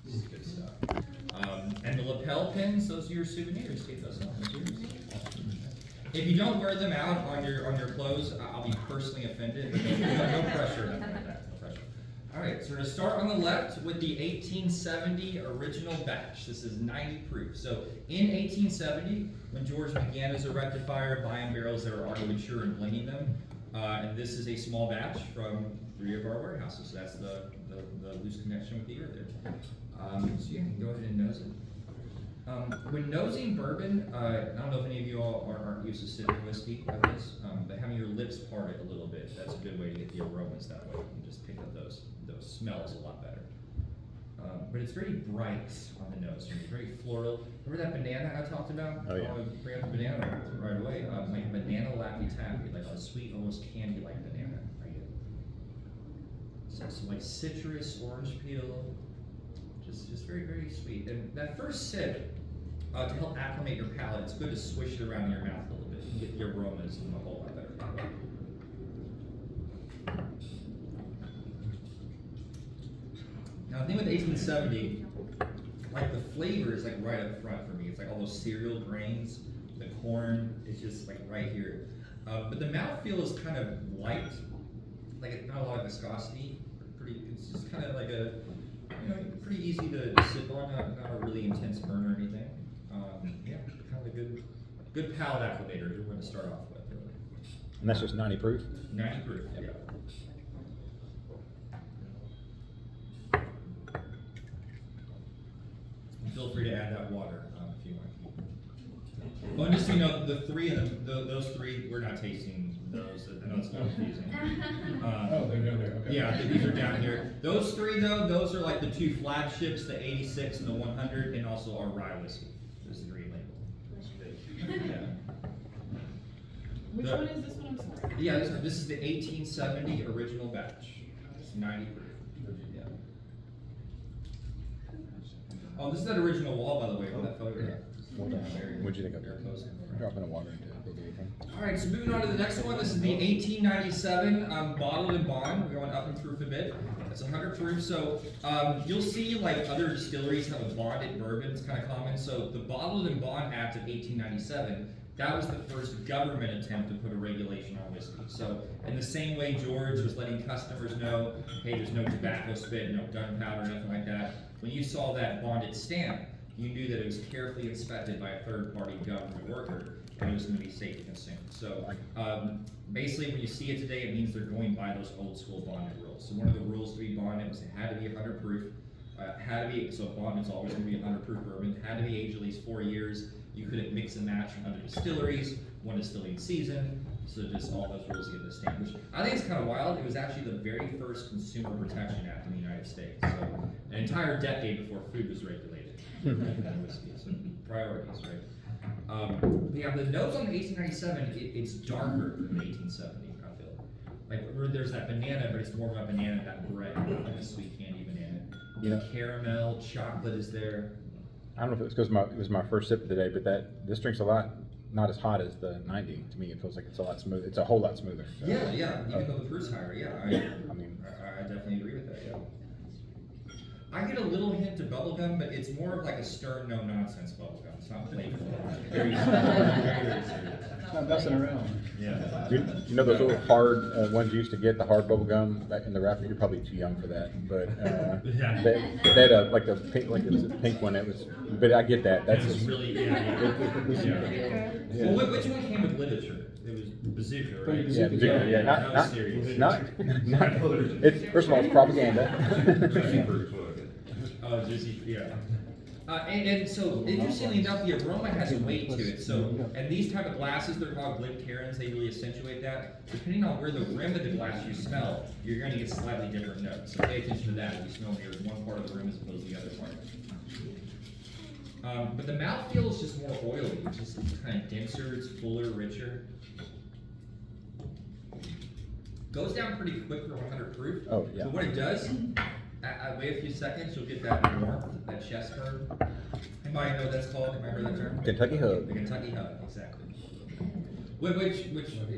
This is good stuff. And the lapel pins, those are your souvenirs. Take those off. Those are yours. If you don't wear them out on your clothes, I'll be personally offended. But no pressure, nothing like that. No pressure. All right, so we're gonna start on the left with the 1870 original batch. This is 90 proof. So in 1870, when George began as a rectifier, buying barrels that are already mature and blending them, and this is a small batch from 3 of our warehouses. So that's the loose connection with the ear there. So you can go ahead and nose it. When nosing bourbon, I don't know if any of you all aren't used to sipping whiskey like this, but having your lips parted a little bit, that's a good way to get the aromas that way. You can just pick up those smells a lot better. But it's very bright on the nose, very floral. Remember that banana I talked about? Oh, yeah. I want to bring up the banana right away. Like banana Laffy Taffy, like a sweet, almost candy-like banana. Right here. So some like citrus, orange peel, just very, very sweet. And that first sip, to help acclimate your palate, it's good to swish it around in your mouth a little bit and get the aromas in a whole lot better. Now the thing with 1870, like the flavor is like right up front for me. It's like all those cereal grains, the corn is just like right here. But the mouthfeel is kind of light, like it's not a lot of viscosity. It's just kind of like a, pretty easy to sip on, not a really intense burn or anything. Yeah, kind of a good palate acclimator to when to start off with. Really. And that's just 90 proof? 90 proof, yeah. And feel free to add that water if you want. Well, and just so you know, the 3 of them, those 3, we're not tasting those. I know it's not confusing. Oh, they're down there. Okay. Yeah, these are down here. Those 3 though, those are like the 2 flagships, the 86 and the 100, and also our rye whiskey. There's the green label. Yeah. Which one is this one? I'm sorry. Yeah, this is the 1870 original batch. It's 90 proof. Yeah. Oh, this is that original wall, by the way. That photo. Yeah. What'd you think of it? Dropping the water into it. All right, so moving on to the next one. This is the 1897 bottled and bond. We're going up in proof a bit. It's 100 proof. So you'll see like other distilleries have a bonded bourbon. It's kind of common. So the Bottled and Bond Act of 1897, that was the first government attempt to put a regulation on whiskey. So in the same way George was letting customers know, hey, there's no tobacco spit, no gunpowder, nothing like that. When you saw that bonded stamp, you knew that it was carefully inspected by a third-party government worker, and it was going to be safe to consume. So basically, when you see it today, it means they're going by those old-school bonded rules. So one of the rules to be bonded was it had to be 100 proof. So bonded is always going to be 100 proof bourbon. Had to be aged at least 4 years. You couldn't mix and match from other distilleries, one distilling season. So just all those rules get the stamp, which I think is kind of wild. It was actually the very first Consumer Protection Act in the United States. So an entire decade before food was regulated. So priorities, right? Yeah, the nose on the 1897, it's darker than the 1870, I feel. Like there's that banana, but it's more of a banana, that bread, like a sweet candy banana. Yeah. Caramel, chocolate is there. I don't know if it was because it was my first sip of the day, but this drink's a lot not as hot as the 90. To me, it feels like it's a lot smoother. It's a whole lot smoother. So, Yeah, even though the proof's higher, yeah. I definitely agree with that, yeah. I get a little hint of bubblegum, but it's more of like a stern, no-nonsense bubblegum. It's not playful. Very It's not messing around. Yeah. You know those little hard ones you used to get, the hard bubble gum back in the wrapper? You're probably too young for that, but Yeah. they had like the pink, like it was a pink one. It was, but I get that. That's It's just, really, yeah. Well, which one came with literature? It was Bazooka, right? yeah, yeah. Not serious. Not. It's first of all, it's propaganda. Oh, Juicy, yeah. And so, interestingly enough, the aroma has a weight to it. So, and these type of glasses, they're called Glencairns, they really accentuate that. Depending on where the rim of the glass you smell, you're going to get slightly different notes. So pay attention to that. You smell near one part of the rim as opposed to the other part. But the mouthfeel is just more oily. It's kind of denser, it's fuller, richer. Goes down pretty quick for 100 proof. Oh, yeah. But what it does, wait a few seconds, you'll get that warmth, that chest burn. Anybody know what that's called? Remember that term? Kentucky Hug. The Kentucky Hug, exactly. Which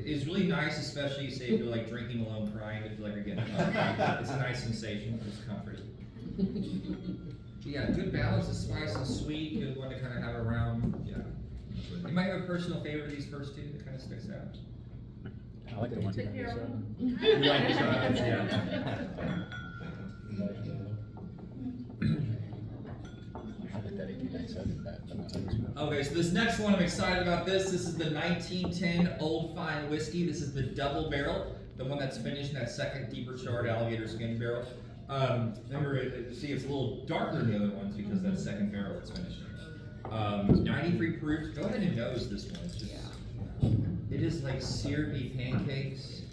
is really nice, especially say if you're like drinking alone, crying, to feel like you're getting hugged. It's a nice sensation. It's comforting. Yeah, good balance of spice and sweet, good one to kind of have around, yeah. You might have a personal favorite of these first two that kind of sticks out. I like the one. Take care of them. You like the size, yeah. I like that 1897, that. Okay, so this next one, I'm excited about this. This is the 1910 Old Fine Whiskey. This is the double barrel, the one that's finished in that second deeper charred alligator skin barrel. Remember, see, it's a little darker than the other ones because that second barrel that's finished. 93 proof. Go ahead and nose this one. It's just, it is like syrupy pancakes.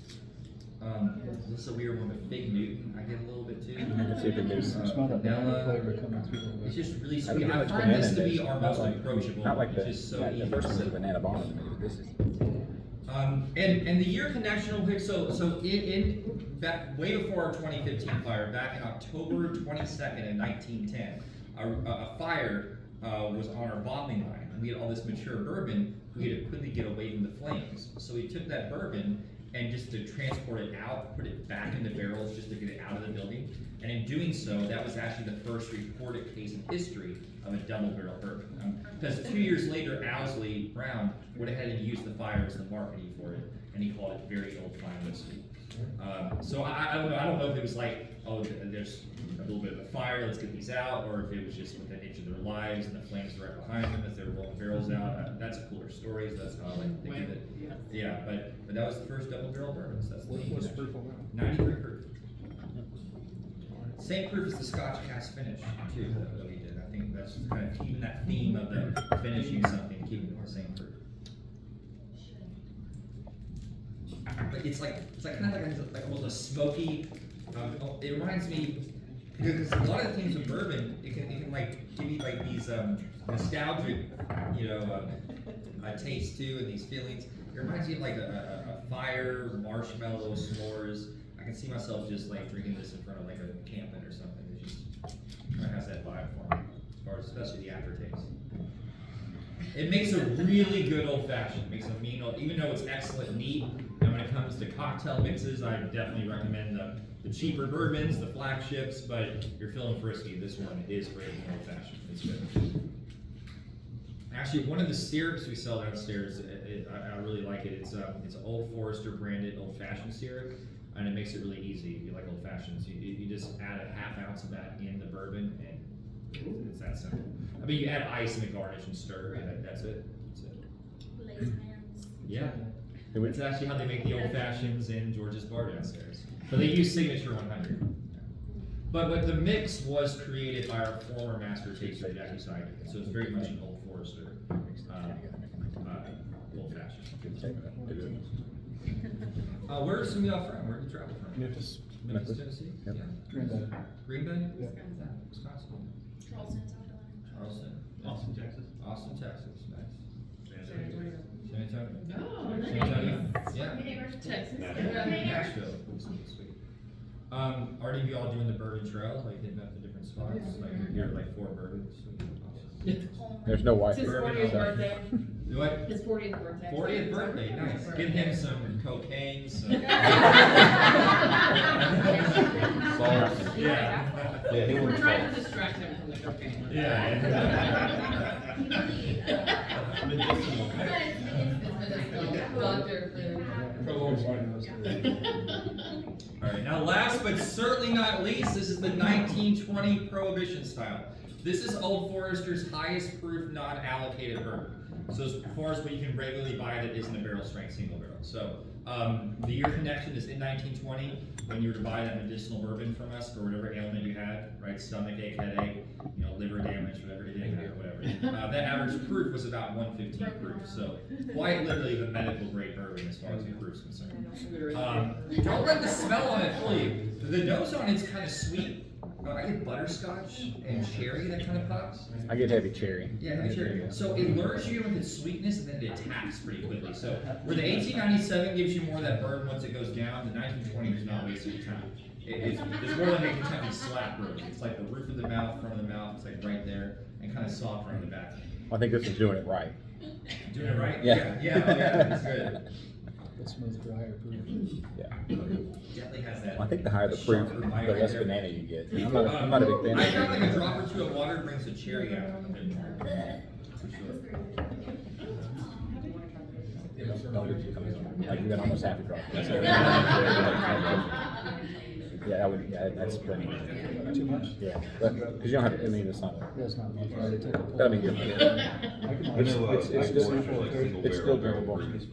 This is a weird one, but Big Newton, I get a little bit too. I can see if it gives. Smell that banana vanilla. flavor coming through. It's just really I sweet. don't know I much find banana this in to be this. our most approachable. Not like It's the, just so the easy first to one was sip. banana bomb to me, but this is. And the year connection will pick, so in back way before our 2015 fire, back in October 22nd in 1910, a fire was on our bottling line, and we had all this mature bourbon. We had to quickly get away from the flames, so we took that bourbon and just to transport it out, put it back in the barrels just to get it out of the building. And in doing so, that was actually the first reported case in history of a double barrel bourbon. Because 2 years later, Owsley Brown went ahead and used the fire as the marketing for it, and he called it very old fine whiskey. So I don't know. I don't know if it was like, oh, there's a little bit of a fire, let's get these out, or if it was just within each of their lives and the flames were right behind them as they were rolling barrels out. That's a cooler story. So that's how I like to think of it. Yeah, but that was the first double barrel bourbon. So that's the What's name. proof on that? 93 proof. Same proof as the Scotch cast finish too that we did. I think that's kind of keeping that theme of the finishing something, keeping it the same proof. But it's like kind of like almost a smoky. It reminds me because a lot of the things with bourbon, it can like give you like these nostalgic, taste too, and these feelings. It reminds me of like a fire, marshmallow, s'mores. I can see myself just like drinking this in front of like a camping or something. It just kind of has that vibe for me, as far as especially the aftertaste. It makes a really good old fashioned. It makes a mean, even though it's excellent neat. And when it comes to cocktail mixes, I definitely recommend the cheaper bourbons, the flagships. But if you're feeling frisky, this one is great and old fashioned. It's good. Actually, one of the syrups we sell downstairs, I really like it. It's Old Forester branded old fashioned syrup, and it makes it really easy. If you like old fashions, you just add a half ounce of that in the bourbon, and it's that simple. I mean, you add ice and a garnish and stir, and that's it. That's it. Yeah. It's actually how they make the old fashions in George's bar downstairs. But they use Signature 100. But the mix was created by our former master taster, Jackie Seidel. So it's very much an Old Forester, old fashioned. Where are some of y'all from? Where did you travel from? Memphis. Memphis, Tennessee? Yep. Yeah. Green Bay. Green Bay? Yeah. Wisconsin. Charleston, South Carolina. Charleston. Austin, Texas. Austin, Texas. Nice. San Antonio. San Antonio. Oh, San nice. Antonio. Yeah. Texas. Nashville. Sweet. Are any of y'all doing the bourbon trail, like hitting up the different spots? Like you're like 4 bourbons. There's no white. It's his bourbon, 40th so- birthday. What? His 40th birthday. 40th birthday, nice. Give him some cocaine, some. Salts. Yeah. Yeah, he We're wants trying salts. to distract him from the cocaine. Yeah. Medicinal. Doctor. All right, now last but certainly not least, this is the 1920 Prohibition Style. This is Old Forester's highest proof non-allocated bourbon. So as far as what you can regularly buy that isn't a barrel strength single barrel. So the year connection is in 1920 when you were to buy that medicinal bourbon from us for whatever ailment you had, right? Stomach ache, headache, liver damage, whatever it is, whatever. That average proof was about 115 proof. So quite literally the medical grade bourbon as far as the proof's concerned. Don't let the smell on it fool you. The nose on it's kind of sweet. I get butterscotch and cherry that kind of pops. I get heavy cherry. Yeah, heavy cherry. So it lures you with its sweetness and then it attacks pretty quickly. So where the 1897 gives you more of that burn once it goes down, the 1920 is not wasting your time. It's more like a Kentucky slap bourbon. It's like the roof of the mouth, front of the mouth, it's like right there and kind of soft around the back. I think this is doing it right. Doing it right? Yeah. Yeah, that's good. It's smooth for higher proof. Yeah. Definitely has that. I think the higher the proof, sharper the bite less there. banana you get. I'm not a big fan. I found like a drop or two of water brings the cherry out a bit more. For sure. Like you got almost half a drop. Yeah, I would. Yeah, that's plenty. Too much? Yeah, because you don't have. I mean, it's not. That's not much. They take a pull. I mean, you're, I know, it's like still, Forster's, like single it's still barrel drinkable. brews.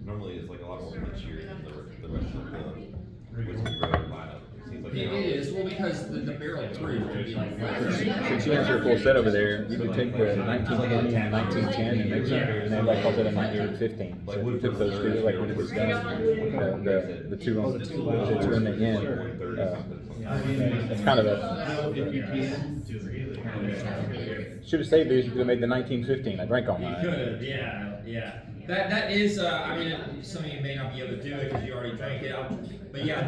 Normally it's like a lot more richier than the rest of the whiskey road lineup. It seems like It is, well, because the barrel proof can be like. Since you have your full set over there, you could take the 1920 and 1910 and make something, and then like calls it a 1915. So if you took those two, like when it was done, the two on the two in the end, it's kind of a. Should have saved these. You could have made the 1915. I drank all You mine. could have, yeah. That is, I mean, some of you may not be able to do it because you already drank it out. But yeah,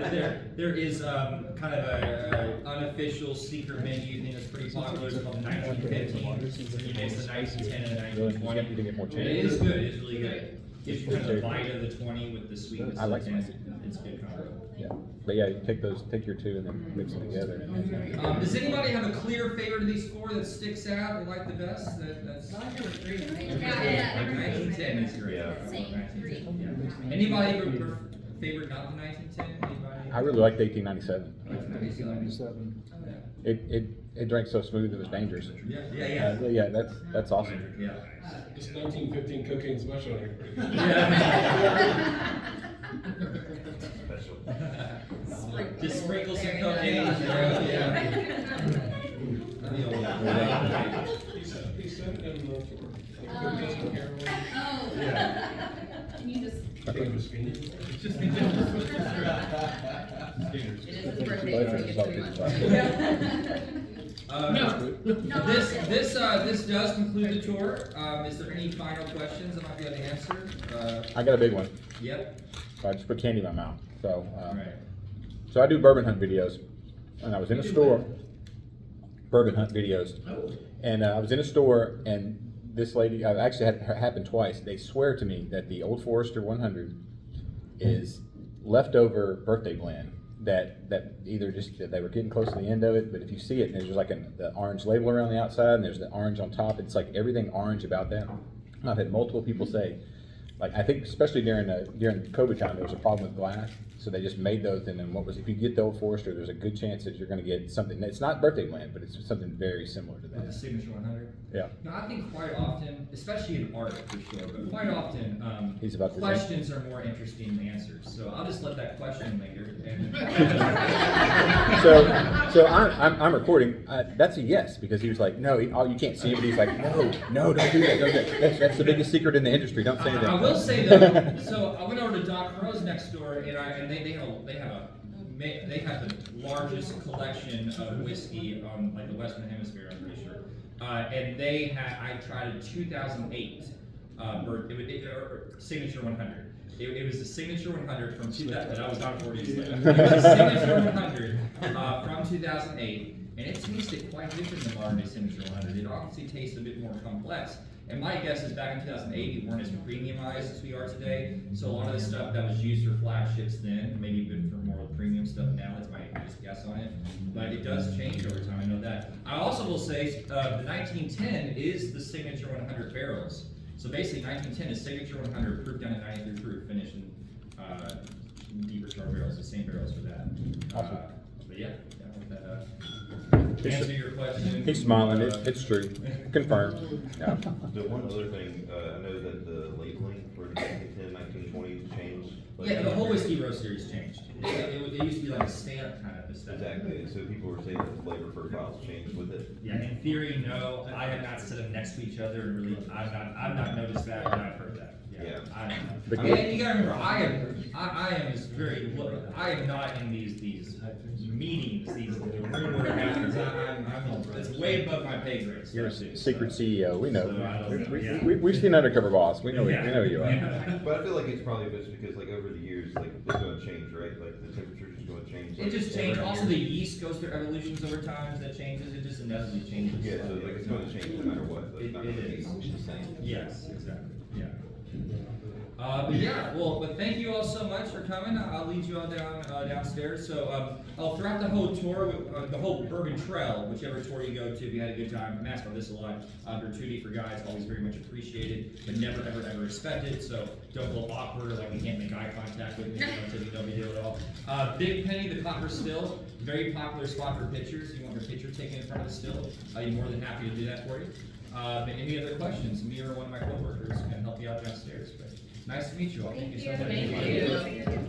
there is kind of a unofficial secret menu thing that's pretty popular. It's called the 1915. You mix the 1910 and the Really, 1920. you get more It change. is good. It is really good. Gives you kind of a bite of the 20 with the sweetness. I like of the 10. spicy. It's a good combo. Yeah, but yeah, you take those, take your two, and then mix them together. Does anybody have a clear favorite of these four that sticks out or like the best? That's 1910 is great. Yeah. 1910, yeah. Anybody favorite not the 1910? Anybody? I really liked 1897. 97. It drank so smooth it was dangerous. Yeah. Yeah, that's awesome. Yeah. This 1915 cocaine special. special. Just sprinkle some cocaine. Yeah. The old one. He sent them the Can you just, It it is his birthday, so you get too much. This does conclude the tour. Is there any final questions I might be able to answer? I got a big one. Yep. So I just put candy in my mouth. So, Right. so I do bourbon hunt videos, and I was in a store. Bourbon hunt videos, and I was in a store, and this lady, I've actually had it happen twice. They swear to me that the Old Forester 100 is leftover birthday blend. That either just that they were getting close to the end of it, but if you see it, there's just like the orange label around the outside, and there's the orange on top. It's like everything orange about that. And I've had multiple people say, like I think especially during COVID time, there was a problem with glass, so they just made those. And then if you get the Old Forester, there's a good chance that you're going to get something. It's not birthday blend, but it's something very similar to With the that. signature 100. Yeah. No, I think quite often, especially in art for sure, but quite often, He's about to say. questions are more interesting than answers. So I'll just let that question linger. And So I'm recording. That's a yes because he was like, no, you can't see it, but he's like, no, don't do that. Don't do that. That's the biggest secret in the industry. Don't say that. I will say though, so I went over to Doc Crow's next door, and they have the largest collection of whiskey on like the Western Hemisphere, I'm pretty sure. And I tried a 2008 signature 100. It was a signature 100 from 2000. That was Doc Forty's. It was a signature 100 from 2008, and it tasted quite different than modern day signature 100. It obviously tastes a bit more complex. And my guess is back in 2008, we weren't as premiumized as we are today. So a lot of the stuff that was used for flagships then, maybe good for more premium stuff now. That's my just guess on it. But it does change over time, I know that. I also will say the 1910 is the signature 100 barrels. So basically 1910 is signature 100, proof down to 93 proof, finished in deeper char barrels, the same barrels for that. Awesome. But yeah, with that, answer your question. He's smiling. It's true. Confirmed. Yeah. The one other thing, I know that the labeling for 1910, 1920 changed. Yeah, the whole whiskey row series changed. It used to be like a stamp kind of aesthetic. Exactly, so people were saying that the flavor profiles changed with it. Yeah, in theory, no. I have not set them next to each other and really, I've not noticed that, but I've heard that. Yeah. I don't know. But And you gotta remember, I am not in these meetings, these rumor happens. It's way above my pay grade. You're a stuff, too, secret so- CEO. We know. So I don't know, yeah. We've seen Undercover Boss. We know. Yeah. We know you are. But I feel like it's probably just because like over the years, like it's gonna change, right? Like the temperature's just gonna change. It just changed. Also, the yeast goes through evolutions over time. That changes. It just inevitably changes. Yeah, so like it's gonna change no matter what. Like, It not gonna be is. the same. Yes, exactly. Yeah. But yeah, but thank you all so much for coming. I'll lead you all downstairs. So throughout the whole tour, the whole Bourbon Trail, whichever tour you go to, if you had a good time, I'm asked about this a lot. Gratuity for guys, always very much appreciated, but never ever ever expected. So don't feel awkward, like you can't make eye contact with me, until you know me deal at all. Big Penny, the Copper Still, very popular spot for pictures. You want your picture taken in front of the still? I'm more than happy to do that for you. Any other questions? Me or one of my coworkers can help you out downstairs. But nice to meet you all. Thank you so much. Thank you.